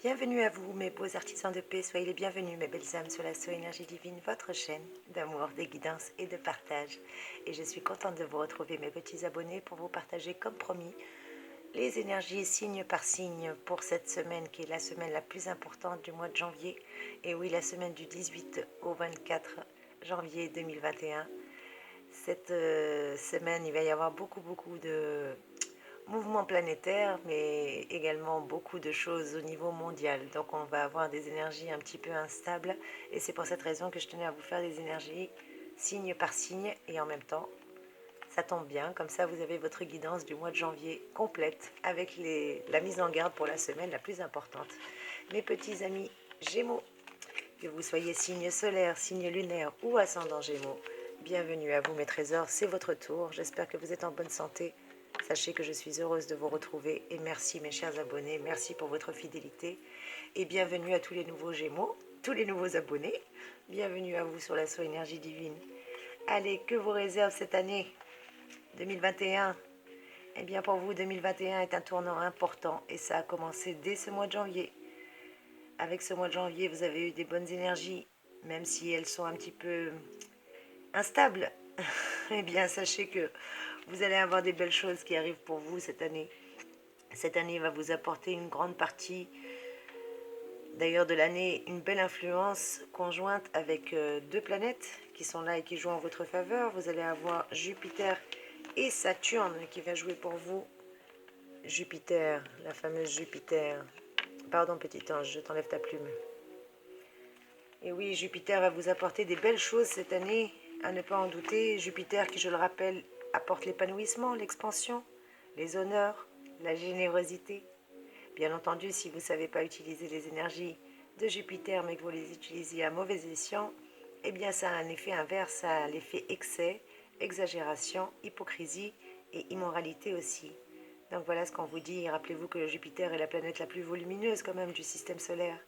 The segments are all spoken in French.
Bienvenue à vous, mes beaux artisans de paix. Soyez les bienvenus, mes belles âmes, sur la So Énergie Divine, votre chaîne d'amour, de guidance et de partage. Et je suis contente de vous retrouver, mes petits abonnés, pour vous partager, comme promis, les énergies signe par signe pour cette semaine, qui est la semaine la plus importante du mois de janvier. Et oui, la semaine du 18 au 24 janvier 2021. Cette semaine, il va y avoir beaucoup de mouvement planétaire, mais également beaucoup de choses au niveau mondial. Donc on va avoir des énergies un petit peu instables, et c'est pour cette raison que je tenais à vous faire des énergies signe par signe, et en même temps, ça tombe bien, comme ça vous avez votre guidance du mois de janvier complète, avec la mise en garde pour la semaine la plus importante. Mes petits amis Gémeaux, que vous soyez signe solaire, signe lunaire ou ascendant Gémeaux, bienvenue à vous mes trésors, c'est votre tour. J'espère que vous êtes en bonne santé. Sachez que je suis heureuse de vous retrouver et merci mes chers abonnés, merci pour votre fidélité et bienvenue à tous les nouveaux Gémeaux, tous les nouveaux abonnés. Bienvenue à vous sur la So Énergie Divine. Allez, que vous réserve cette année 2021? Eh bien pour vous, 2021 est un tournant important et ça a commencé dès ce mois de janvier. Avec ce mois de janvier, vous avez eu des bonnes énergies, même si elles sont un petit peu instables. Eh bien, sachez que vous allez avoir des belles choses qui arrivent pour vous cette année. Cette année va vous apporter une grande partie, d'ailleurs de l'année, une belle influence conjointe avec deux planètes qui sont là et qui jouent en votre faveur. Vous allez avoir Jupiter et Saturne qui va jouer pour vous. Jupiter, la fameuse Jupiter. Pardon petit ange, je t'enlève ta plume. Et oui, Jupiter va vous apporter des belles choses cette année, à ne pas en douter. Jupiter qui, je le rappelle, apporte l'épanouissement, l'expansion, les honneurs, la générosité. Bien entendu, si vous ne savez pas utiliser les énergies de Jupiter, mais que vous les utilisez à mauvais escient, eh bien ça a un effet inverse, ça a l'effet excès, exagération, hypocrisie et immoralité aussi. Donc voilà ce qu'on vous dit. Rappelez-vous que Jupiter est la planète la plus volumineuse quand même du système solaire.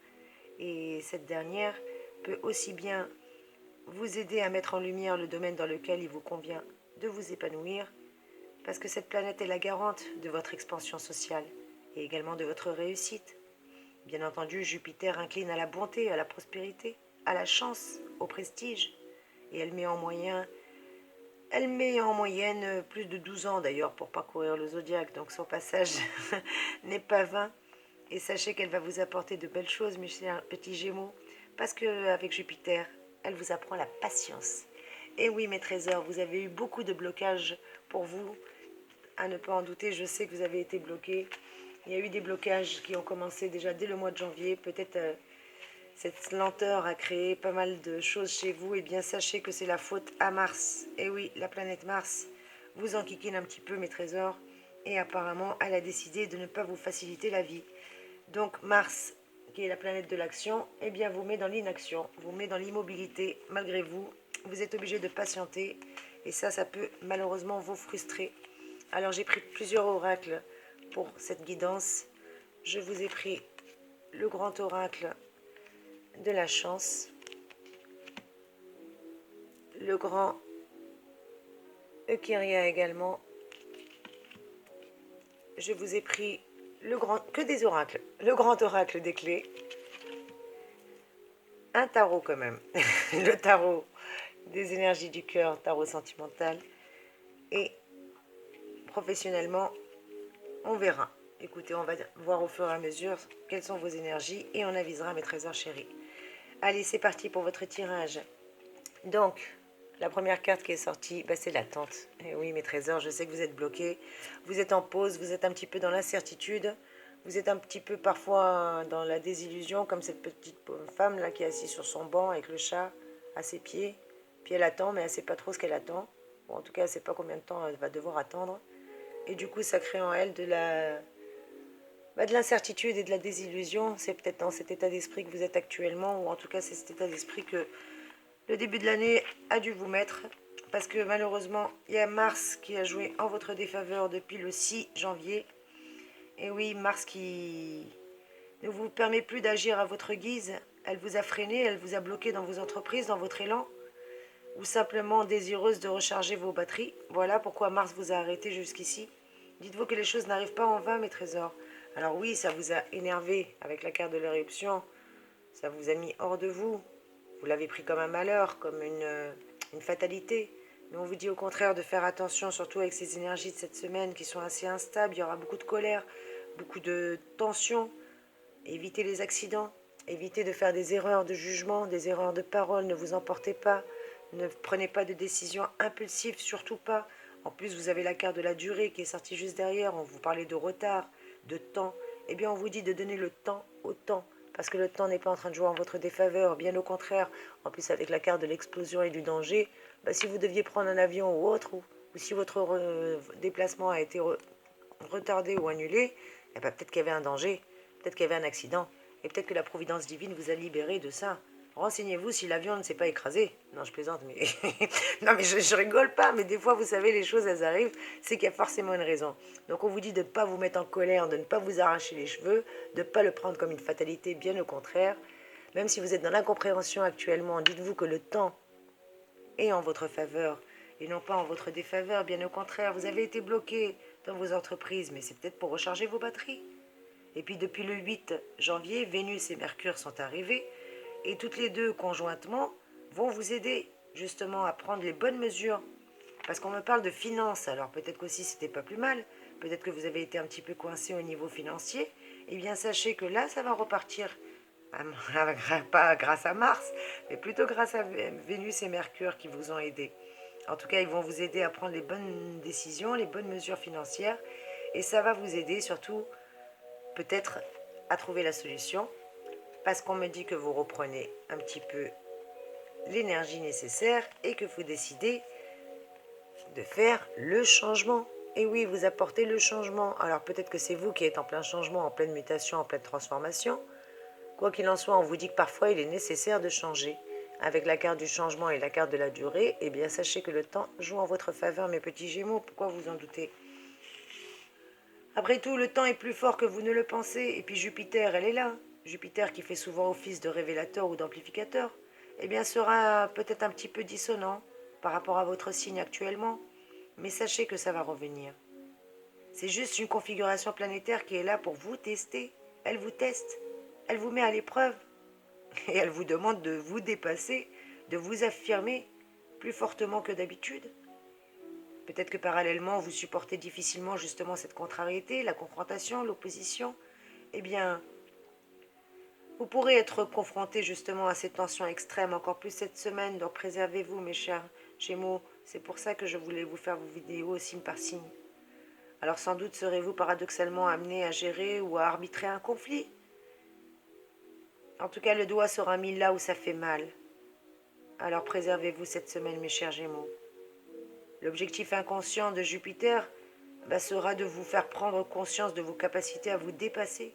Et cette dernière peut aussi bien vous aider à mettre en lumière le domaine dans lequel il vous convient de vous épanouir, parce que cette planète est la garante de votre expansion sociale et également de votre réussite. Bien entendu, Jupiter incline à la bonté, à la prospérité, à la chance, au prestige, et elle met en moyenne plus de 12 ans d'ailleurs pour parcourir le zodiaque, donc son passage n'est pas vain. Et sachez qu'elle va vous apporter de belles choses, mes chers petits Gémeaux, parce qu'avec Jupiter, elle vous apprend la patience. Et oui, mes trésors, vous avez eu beaucoup de blocages pour vous, à ne pas en douter. Je sais que vous avez été bloqués. Il y a eu des blocages qui ont commencé déjà dès le mois de janvier. Peut-être cette lenteur a créé pas mal de choses chez vous. Et bien, sachez que c'est la faute à Mars. Et oui, la planète Mars vous enquiquine un petit peu, mes trésors. Et apparemment, elle a décidé de ne pas vous faciliter la vie. Donc Mars, qui est la planète de l'action, eh bien vous met dans l'inaction, vous met dans l'immobilité malgré vous. Vous êtes obligé de patienter et ça peut malheureusement vous frustrer. Alors j'ai pris plusieurs oracles pour cette guidance. Je vous ai pris le grand oracle de la chance, le grand Eukyria également. Je vous ai pris que des oracles, le grand oracle des clés, un tarot quand même, le tarot des énergies du cœur, tarot sentimental, et professionnellement, on verra. Écoutez, on va voir au fur et à mesure quelles sont vos énergies et on avisera mes trésors chéris. Allez, c'est parti pour votre tirage. Donc, la première carte qui est sortie, c'est l'attente. Et oui, mes trésors, je sais que vous êtes bloqués, vous êtes en pause, vous êtes un petit peu dans l'incertitude, vous êtes un petit peu parfois dans la désillusion, comme cette petite femme là qui est assise sur son banc avec le chat à ses pieds. Puis elle attend, mais elle ne sait pas trop ce qu'elle attend. Bon, en tout cas, elle ne sait pas combien de temps elle va devoir attendre. Et du coup, ça crée en elle de l'incertitude et de la désillusion. C'est peut-être dans cet état d'esprit que vous êtes actuellement, ou en tout cas, c'est cet état d'esprit que le début de l'année a dû vous mettre. Parce que malheureusement, il y a Mars qui a joué en votre défaveur depuis le 6 janvier. Et oui, Mars qui ne vous permet plus d'agir à votre guise. Elle vous a freiné, elle vous a bloqué dans vos entreprises, dans votre élan, ou simplement désireuse de recharger vos batteries. Voilà pourquoi Mars vous a arrêté jusqu'ici. Dites-vous que les choses n'arrivent pas en vain, mes trésors. Alors oui, ça vous a énervé avec la carte de l'éruption, ça vous a mis hors de vous. Vous l'avez pris comme un malheur, comme une fatalité. Mais on vous dit au contraire de faire attention, surtout avec ces énergies de cette semaine qui sont assez instables. Il y aura beaucoup de colère, beaucoup de tension. Évitez les accidents, évitez de faire des erreurs de jugement, des erreurs de parole. Ne vous emportez pas, ne prenez pas de décisions impulsives, surtout pas. En plus, vous avez la carte de la durée qui est sortie juste derrière. On vous parlait de retard, de temps. Eh bien, on vous dit de donner le temps au temps. Parce que le temps n'est pas en train de jouer en votre défaveur, bien au contraire. En plus, avec la carte de l'explosion et du danger, si vous deviez prendre un avion ou autre, ou si votre déplacement a été retardé ou annulé, peut-être qu'il y avait un danger, peut-être qu'il y avait un accident, et peut-être que la providence divine vous a libéré de ça. Renseignez-vous si l'avion ne s'est pas écrasé. Non, je plaisante, mais non, mais je rigole pas, mais des fois, vous savez, les choses, elles arrivent, c'est qu'il y a forcément une raison. Donc, on vous dit de ne pas vous mettre en colère, de ne pas vous arracher les cheveux, de ne pas le prendre comme une fatalité, bien au contraire. Même si vous êtes dans l'incompréhension actuellement, dites-vous que le temps est en votre faveur et non pas en votre défaveur. Bien au contraire, vous avez été bloqué dans vos entreprises, mais c'est peut-être pour recharger vos batteries. Et puis depuis le 8 janvier, Vénus et Mercure sont arrivés et toutes les deux conjointement vont vous aider justement à prendre les bonnes mesures. Parce qu'on me parle de finances, alors peut-être qu'aussi c'était pas plus mal, peut-être que vous avez été un petit peu coincé au niveau financier. Eh bien sachez que là ça va repartir, pas grâce à Mars, mais plutôt grâce à Vénus et Mercure qui vous ont aidé. En tout cas, ils vont vous aider à prendre les bonnes décisions, les bonnes mesures financières, et ça va vous aider surtout peut-être à trouver la solution, parce qu'on me dit que vous reprenez un petit peu l'énergie nécessaire et que vous décidez de faire le changement. Et oui, vous apportez le changement. Alors peut-être que c'est vous qui êtes en plein changement, en pleine mutation, en pleine transformation. Quoi qu'il en soit, on vous dit que parfois il est nécessaire de changer. Avec la carte du changement et la carte de la durée, eh bien sachez que le temps joue en votre faveur, mes petits Gémeaux. Pourquoi vous en doutez? Après tout, le temps est plus fort que vous ne le pensez. Et puis Jupiter, elle est là. Jupiter qui fait souvent office de révélateur ou d'amplificateur, eh bien sera peut-être un petit peu dissonant par rapport à votre signe actuellement. Mais sachez que ça va revenir. C'est juste une configuration planétaire qui est là pour vous tester. Elle vous teste. Elle vous met à l'épreuve. Et elle vous demande de vous dépasser, de vous affirmer plus fortement que d'habitude. Peut-être que parallèlement, vous supportez difficilement justement cette contrariété, la confrontation, l'opposition. Eh bien, vous pourrez être confronté justement à ces tensions extrêmes encore plus cette semaine. Donc préservez-vous, mes chers Gémeaux. C'est pour ça que je voulais vous faire vos vidéos signe par signe. Alors sans doute serez-vous paradoxalement amené à gérer ou à arbitrer un conflit. En tout cas, le doigt sera mis là où ça fait mal. Alors préservez-vous cette semaine, mes chers Gémeaux. L'objectif inconscient de Jupiter sera de vous faire prendre conscience de vos capacités à vous dépasser.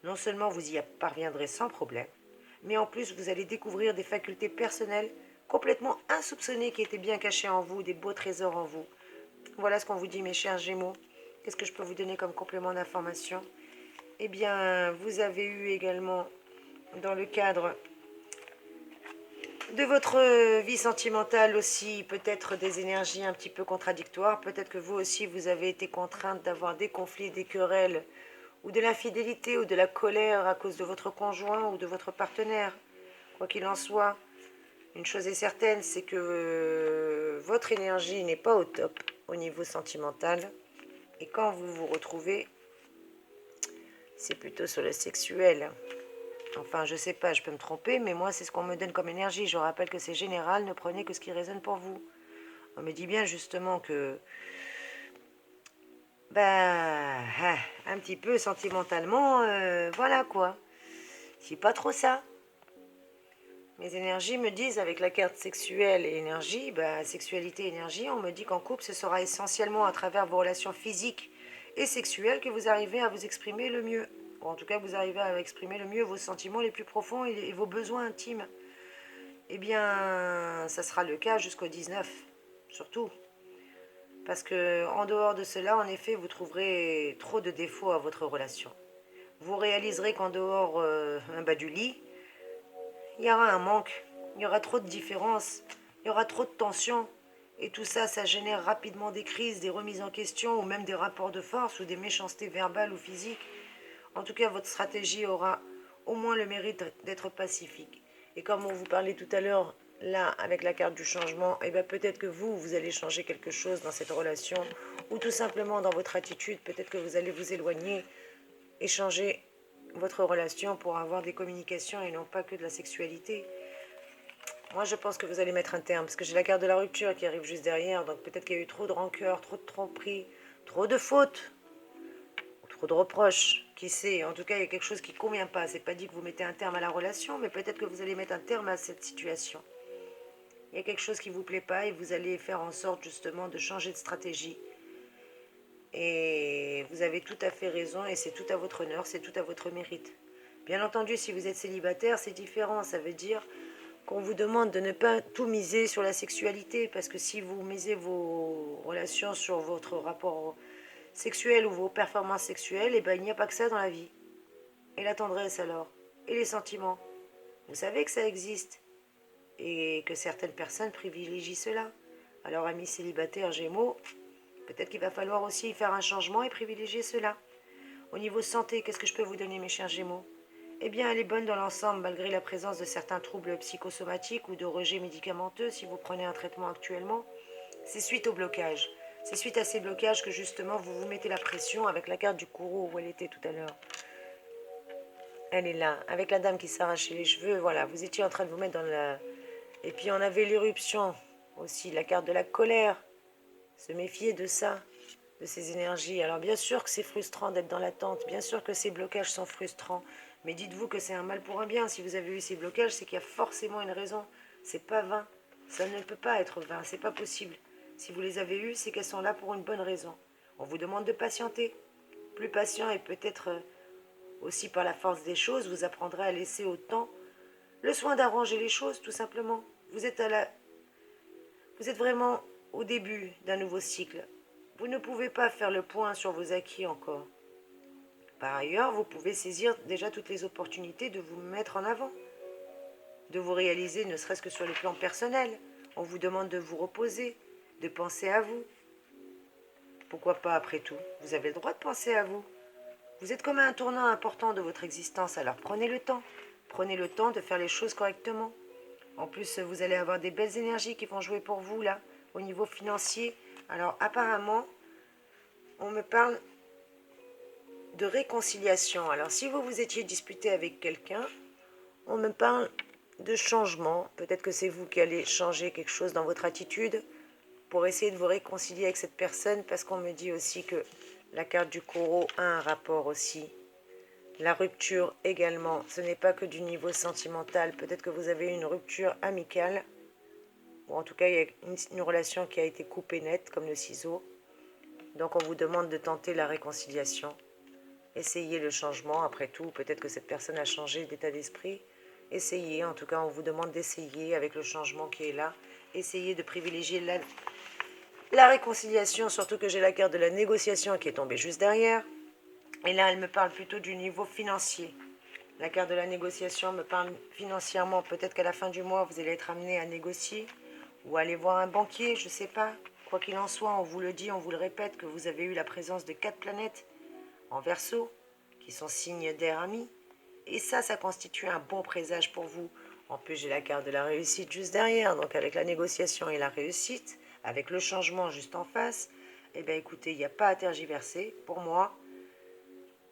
Non seulement vous y parviendrez sans problème, mais en plus vous allez découvrir des facultés personnelles complètement insoupçonnées qui étaient bien cachées en vous, des beaux trésors en vous. Voilà ce qu'on vous dit, mes chers Gémeaux. Qu'est-ce que je peux vous donner comme complément d'information? Eh bien, vous avez eu également, dans le cadre de votre vie sentimentale aussi, peut-être des énergies un petit peu contradictoires. Peut-être que vous aussi, vous avez été contrainte d'avoir des conflits, des querelles, ou de l'infidélité, ou de la colère à cause de votre conjoint ou de votre partenaire. Quoi qu'il en soit, une chose est certaine, c'est que votre énergie n'est pas au top au niveau sentimental. Et quand vous vous retrouvez, c'est plutôt sur le sexuel. Enfin, je sais pas, je peux me tromper, mais moi, c'est ce qu'on me donne comme énergie. Je rappelle que c'est général, ne prenez que ce qui résonne pour vous. On me dit bien justement que, un petit peu sentimentalement, voilà quoi. C'est pas trop ça. Mes énergies me disent, avec la carte sexuelle et énergie, sexualité et énergie, on me dit qu'en couple, ce sera essentiellement à travers vos relations physiques et sexuelles que vous arrivez à vous exprimer le mieux. Ou en tout cas, vous arrivez à exprimer le mieux vos sentiments les plus profonds et vos besoins intimes. Eh bien, ça sera le cas jusqu'au 19, surtout. Parce que en dehors de cela, en effet, vous trouverez trop de défauts à votre relation. Vous réaliserez qu'en dehors du lit, il y aura un manque, il y aura trop de différences, il y aura trop de tensions. Et tout ça, ça génère rapidement des crises, des remises en question ou même des rapports de force ou des méchancetés verbales ou physiques. En tout cas, votre stratégie aura au moins le mérite d'être pacifique. Et comme on vous parlait tout à l'heure, là, avec la carte du changement, et bien peut-être que vous allez changer quelque chose dans cette relation, ou tout simplement dans votre attitude, peut-être que vous allez vous éloigner et changer votre relation pour avoir des communications et non pas que de la sexualité. Moi, je pense que vous allez mettre un terme, parce que j'ai la carte de la rupture qui arrive juste derrière, donc peut-être qu'il y a eu trop de rancœur, trop de tromperie, trop de fautes, trop de reproches, qui sait. En tout cas, il y a quelque chose qui ne convient pas. C'est pas dit que vous mettez un terme à la relation, mais peut-être que vous allez mettre un terme à cette situation. Il y a quelque chose qui ne vous plaît pas et vous allez faire en sorte justement de changer de stratégie. Et vous avez tout à fait raison et c'est tout à votre honneur, c'est tout à votre mérite. Bien entendu, si vous êtes célibataire, c'est différent. Ça veut dire qu'on vous demande de ne pas tout miser sur la sexualité, parce que si vous misez vos relations sur votre rapport sexuel ou vos performances sexuelles, eh ben, il n'y a pas que ça dans la vie. Et la tendresse alors, et les sentiments. Vous savez que ça existe et que certaines personnes privilégient cela. Alors, amis célibataires Gémeaux, peut-être qu'il va falloir aussi faire un changement et privilégier cela. Au niveau santé, qu'est-ce que je peux vous donner, mes chers Gémeaux? Eh bien, elle est bonne dans l'ensemble, malgré la présence de certains troubles psychosomatiques ou de rejet médicamenteux si vous prenez un traitement actuellement. C'est suite au blocage. C'est suite à ces blocages que justement vous vous mettez la pression avec la carte du Kourou où elle était tout à l'heure. Elle est là, avec la dame qui s'arrachait les cheveux, voilà, vous étiez en train de vous mettre dans la... Et puis on avait l'éruption aussi, la carte de la colère. Se méfier de ça, de ces énergies. Alors bien sûr que c'est frustrant d'être dans l'attente, bien sûr que ces blocages sont frustrants, mais dites-vous que c'est un mal pour un bien. Si vous avez eu ces blocages, c'est qu'il y a forcément une raison. C'est pas vain. Ça ne peut pas être vain, c'est pas possible. Si vous les avez eues, c'est qu'elles sont là pour une bonne raison. On vous demande de patienter. Plus patient et peut-être aussi par la force des choses, vous apprendrez à laisser au temps le soin d'arranger les choses, tout simplement. Vous êtes vraiment au début d'un nouveau cycle. Vous ne pouvez pas faire le point sur vos acquis encore. Par ailleurs, vous pouvez saisir déjà toutes les opportunités de vous mettre en avant, de vous réaliser ne serait-ce que sur le plan personnel. On vous demande de vous reposer, de penser à vous. Pourquoi pas après tout? Vous avez le droit de penser à vous. Vous êtes comme à un tournant important de votre existence, alors prenez le temps. Prenez le temps de faire les choses correctement. En plus, vous allez avoir des belles énergies qui vont jouer pour vous, là, au niveau financier. Alors, apparemment, on me parle de réconciliation. Alors, si vous vous étiez disputé avec quelqu'un, on me parle de changement. Peut-être que c'est vous qui allez changer quelque chose dans votre attitude pour essayer de vous réconcilier avec cette personne, parce qu'on me dit aussi que la carte du Kourou a un rapport aussi. La rupture également, ce n'est pas que du niveau sentimental. Peut-être que vous avez une rupture amicale, ou en tout cas, il y a une relation qui a été coupée nette, comme le ciseau. Donc, on vous demande de tenter la réconciliation. Essayez le changement, après tout. Peut-être que cette personne a changé d'état d'esprit. Essayez, en tout cas, on vous demande d'essayer avec le changement qui est là. Essayez de privilégier la réconciliation, surtout que j'ai la carte de la négociation qui est tombée juste derrière. Et là, elle me parle plutôt du niveau financier. La carte de la négociation me parle financièrement. Peut-être qu'à la fin du mois, vous allez être amené à négocier ou aller voir un banquier, je ne sais pas. Quoi qu'il en soit, on vous le dit, on vous le répète, que vous avez eu la présence de 4 planètes en Verseau, qui sont signes d'air ami. Et ça constitue un bon présage pour vous. En plus, j'ai la carte de la réussite juste derrière. Donc avec la négociation et la réussite, avec le changement juste en face, eh bien écoutez, il n'y a pas à tergiverser. Pour moi,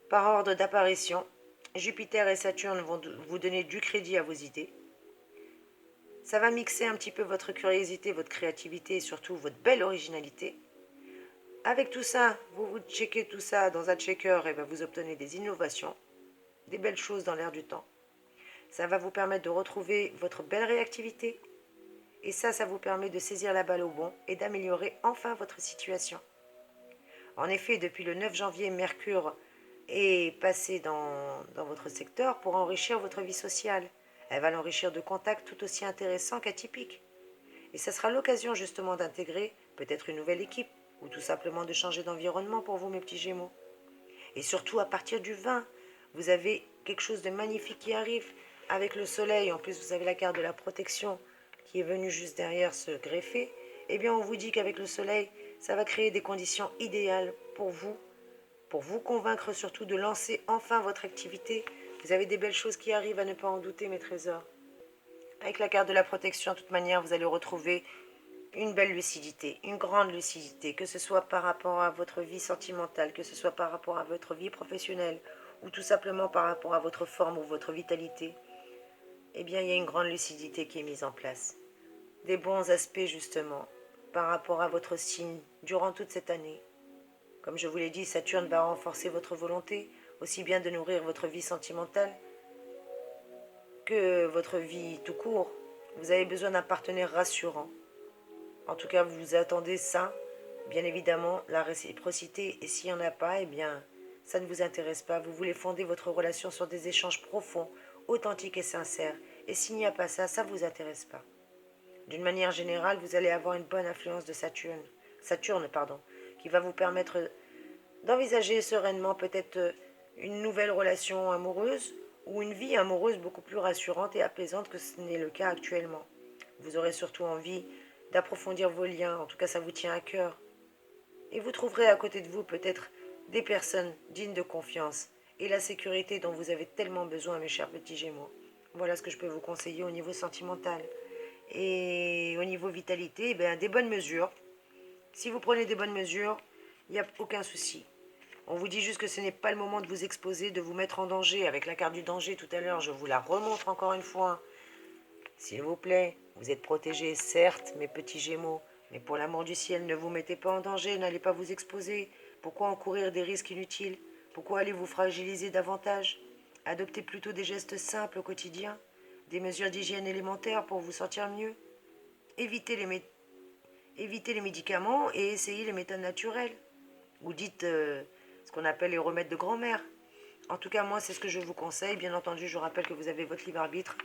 par ordre d'apparition, Jupiter et Saturne vont vous donner du crédit à vos idées. Ça va mixer un petit peu votre curiosité, votre créativité et surtout votre belle originalité. Avec tout ça, vous checkez tout ça dans un checker et vous obtenez des innovations, des belles choses dans l'air du temps. Ça va vous permettre de retrouver votre belle réactivité. Et ça vous permet de saisir la balle au bon et d'améliorer enfin votre situation. En effet, depuis le 9 janvier, Mercure est passé dans votre secteur pour enrichir votre vie sociale. Elle va l'enrichir de contacts tout aussi intéressants qu'atypiques. Et ça sera l'occasion justement d'intégrer peut-être une nouvelle équipe ou tout simplement de changer d'environnement pour vous, mes petits Gémeaux. Et surtout, à partir du 20, vous avez quelque chose de magnifique qui arrive avec le soleil. En plus, vous avez la carte de la protection qui est venue juste derrière se greffer. Eh bien, on vous dit qu'avec le soleil, ça va créer des conditions idéales pour vous, pour vous convaincre surtout de lancer enfin votre activité. Vous avez des belles choses qui arrivent, à ne pas en douter, mes trésors. Avec la carte de la protection, de toute manière, vous allez retrouver une belle lucidité, une grande lucidité, que ce soit par rapport à votre vie sentimentale, que ce soit par rapport à votre vie professionnelle, ou tout simplement par rapport à votre forme ou votre vitalité. Eh bien, il y a une grande lucidité qui est mise en place. Des bons aspects, justement, par rapport à votre signe durant toute cette année. Comme je vous l'ai dit, Saturne va renforcer votre volonté, aussi bien de nourrir votre vie sentimentale que votre vie tout court. Vous avez besoin d'un partenaire rassurant. En tout cas, vous attendez ça, bien évidemment, la réciprocité. Et s'il n'y en a pas, eh bien, ça ne vous intéresse pas. Vous voulez fonder votre relation sur des échanges profonds, authentiques et sincères. Et s'il n'y a pas ça, ça ne vous intéresse pas. D'une manière générale, vous allez avoir une bonne influence de Saturne, qui va vous permettre d'envisager sereinement peut-être une nouvelle relation amoureuse ou une vie amoureuse beaucoup plus rassurante et apaisante que ce n'est le cas actuellement. Vous aurez surtout envie d'approfondir vos liens, en tout cas ça vous tient à cœur. Et vous trouverez à côté de vous peut-être des personnes dignes de confiance et la sécurité dont vous avez tellement besoin, mes chers petits Gémeaux. Voilà ce que je peux vous conseiller au niveau sentimental. Et au niveau vitalité, eh bien, des bonnes mesures. Si vous prenez des bonnes mesures, il n'y a aucun souci. On vous dit juste que ce n'est pas le moment de vous exposer, de vous mettre en danger. Avec la carte du danger tout à l'heure, je vous la remontre encore une fois. S'il vous plaît, vous êtes protégés, certes, mes petits Gémeaux, mais pour l'amour du ciel, ne vous mettez pas en danger, n'allez pas vous exposer. Pourquoi encourir des risques inutiles? Pourquoi allez vous fragiliser davantage? Adoptez plutôt des gestes simples au quotidien, des mesures d'hygiène élémentaires pour vous sentir mieux. Évitez les médicaments et essayez les méthodes naturelles. Ou dites ce qu'on appelle les remèdes de grand-mère. En tout cas, moi, c'est ce que je vous conseille. Bien entendu, je rappelle que vous avez votre libre arbitre.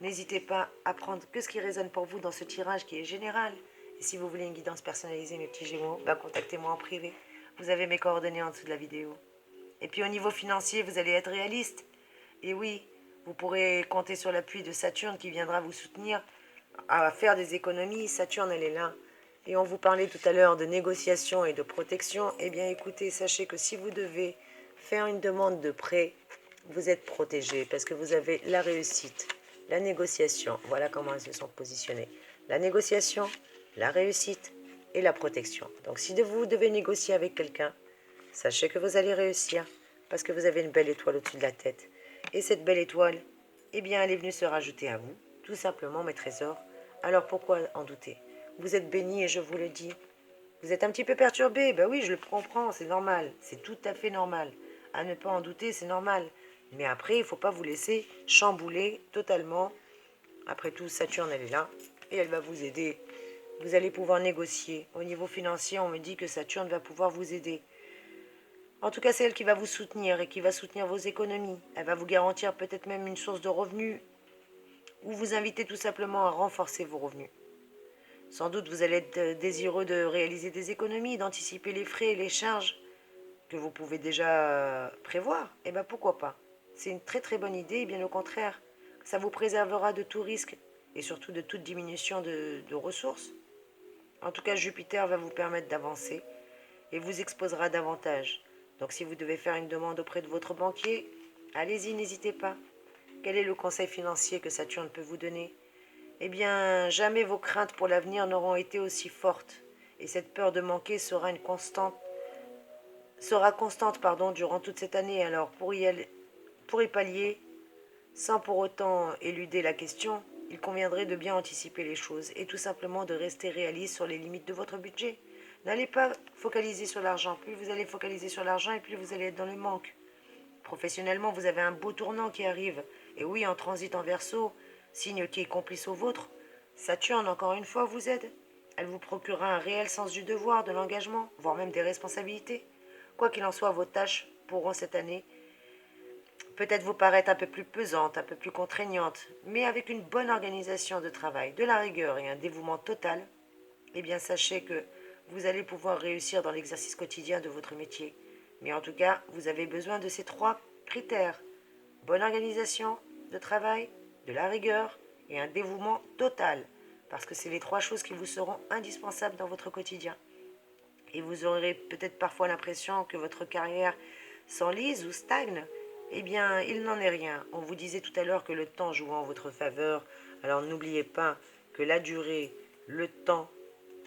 N'hésitez pas à prendre que ce qui résonne pour vous dans ce tirage qui est général. Et si vous voulez une guidance personnalisée, mes petits Gémeaux, contactez-moi en privé. Vous avez mes coordonnées en dessous de la vidéo. Et puis au niveau financier, vous allez être réaliste. Et oui, vous pourrez compter sur l'appui de Saturne qui viendra vous soutenir à faire des économies. Saturne, elle est là. Et on vous parlait tout à l'heure de négociation et de protection. Eh bien écoutez, sachez que si vous devez faire une demande de prêt, vous êtes protégé parce que vous avez la réussite, la négociation. Voilà comment elles se sont positionnées. La négociation, la réussite et la protection. Donc si vous devez négocier avec quelqu'un, sachez que vous allez réussir parce que vous avez une belle étoile au-dessus de la tête. Et cette belle étoile, eh bien elle est venue se rajouter à vous, tout simplement mes trésors. Alors pourquoi en douter? Vous êtes bénis et je vous le dis. Vous êtes un petit peu perturbé, ben oui, je le comprends, c'est normal, c'est tout à fait normal. À ne pas en douter, c'est normal. Mais après, il ne faut pas vous laisser chambouler totalement. Après tout, Saturne, elle est là et elle va vous aider. Vous allez pouvoir négocier. Au niveau financier, on me dit que Saturne va pouvoir vous aider. En tout cas, c'est elle qui va vous soutenir et qui va soutenir vos économies. Elle va vous garantir peut-être même une source de revenus ou vous inviter tout simplement à renforcer vos revenus. Sans doute, vous allez être désireux de réaliser des économies, d'anticiper les frais et les charges que vous pouvez déjà prévoir. Eh bien, pourquoi pas? C'est une très très bonne idée et bien au contraire, ça vous préservera de tout risque et surtout de toute diminution de ressources. En tout cas, Jupiter va vous permettre d'avancer et vous exposera davantage. Donc si vous devez faire une demande auprès de votre banquier, allez-y, n'hésitez pas. Quel est le conseil financier que Saturne peut vous donner? Eh bien, jamais vos craintes pour l'avenir n'auront été aussi fortes. Et cette peur de manquer sera constante durant toute cette année. Alors, pour y pallier, sans pour autant éluder la question, il conviendrait de bien anticiper les choses et tout simplement de rester réaliste sur les limites de votre budget. N'allez pas focaliser sur l'argent. Plus vous allez focaliser sur l'argent et plus vous allez être dans le manque. Professionnellement, vous avez un beau tournant qui arrive. Et oui, en transit en Verseau, signe qui est complice au vôtre, Saturne, encore une fois, vous aide. Elle vous procurera un réel sens du devoir, de l'engagement, voire même des responsabilités. Quoi qu'il en soit, vos tâches pourront cette année peut-être vous paraître un peu plus pesantes, un peu plus contraignantes, mais avec une bonne organisation de travail, de la rigueur et un dévouement total, eh bien sachez que vous allez pouvoir réussir dans l'exercice quotidien de votre métier. Mais en tout cas, vous avez besoin de ces 3 critères. Bonne organisation de travail, de la rigueur et un dévouement total. Parce que c'est les 3 choses qui vous seront indispensables dans votre quotidien. et vous aurez peut-être parfois l'impression que votre carrière s'enlise ou stagne. Eh bien, il n'en est rien. On vous disait tout à l'heure que le temps joue en votre faveur. Alors n'oubliez pas que la durée, le temps,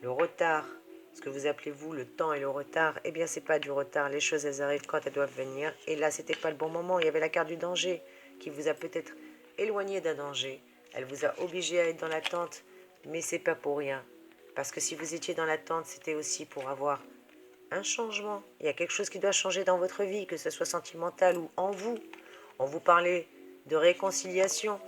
le retard, ce que vous appelez vous le temps et le retard, eh bien c'est pas du retard. Les choses elles arrivent quand elles doivent venir. Et là c'était pas le bon moment. Il y avait la carte du danger qui vous a peut-être éloigné d'un danger. Elle vous a obligé à être dans l'attente, mais c'est pas pour rien. Parce que si vous étiez dans l'attente, c'était aussi pour avoir un changement. Il y a quelque chose qui doit changer dans votre vie, que ce soit sentimental ou en vous. On vous parlait de réconciliation.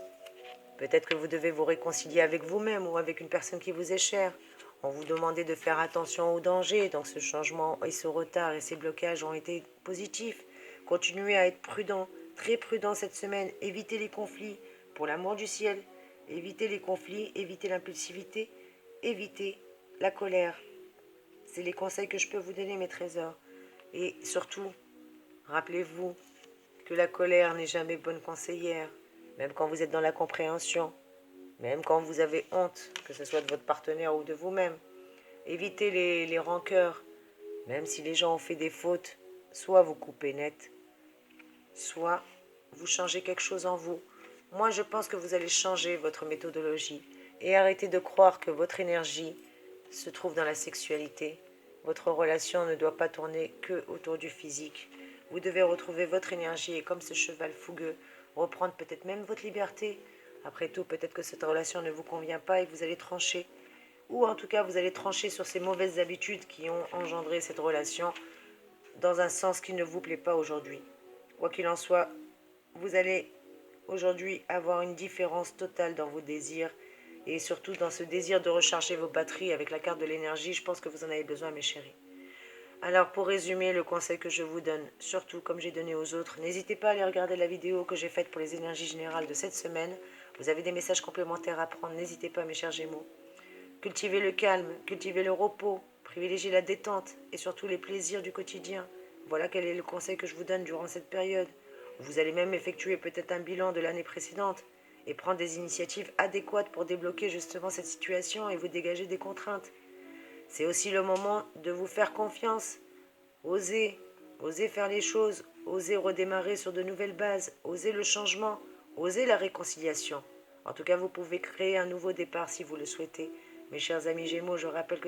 Peut-être que vous devez vous réconcilier avec vous-même ou avec une personne qui vous est chère. On vous demandait de faire attention aux dangers. Donc ce changement et ce retard et ces blocages ont été positifs. Continuez à être prudent, très prudent cette semaine. Évitez les conflits pour l'amour du ciel. Évitez les conflits, évitez l'impulsivité, évitez la colère. C'est les conseils que je peux vous donner, mes trésors. Et surtout, rappelez-vous que la colère n'est jamais bonne conseillère, même quand vous êtes dans la compréhension, même quand vous avez honte, que ce soit de votre partenaire ou de vous-même. Évitez les rancœurs, même si les gens ont fait des fautes, soit vous coupez net, soit vous changez quelque chose en vous. Moi, je pense que vous allez changer votre méthodologie et arrêter de croire que votre énergie se trouve dans la sexualité. Votre relation ne doit pas tourner que autour du physique. Vous devez retrouver votre énergie et comme ce cheval fougueux, reprendre peut-être même votre liberté. Après tout, peut-être que cette relation ne vous convient pas et que vous allez trancher. Ou en tout cas, vous allez trancher sur ces mauvaises habitudes qui ont engendré cette relation dans un sens qui ne vous plaît pas aujourd'hui. Quoi qu'il en soit, vous allez aujourd'hui avoir une différence totale dans vos désirs et surtout dans ce désir de recharger vos batteries avec la carte de l'énergie. Je pense que vous en avez besoin, mes chéris. Alors pour résumer le conseil que je vous donne, surtout comme j'ai donné aux autres, n'hésitez pas à aller regarder la vidéo que j'ai faite pour les énergies générales de cette semaine. Vous avez des messages complémentaires à prendre, n'hésitez pas mes chers Gémeaux. Cultivez le calme, cultivez le repos, privilégiez la détente et surtout les plaisirs du quotidien. Voilà quel est le conseil que je vous donne durant cette période. Vous allez même effectuer peut-être un bilan de l'année précédente et prendre des initiatives adéquates pour débloquer justement cette situation et vous dégager des contraintes. C'est aussi le moment de vous faire confiance. Osez, osez faire les choses, osez redémarrer sur de nouvelles bases, osez le changement, osez la réconciliation. En tout cas, vous pouvez créer un nouveau départ si vous le souhaitez. Mes chers amis Gémeaux, je rappelle que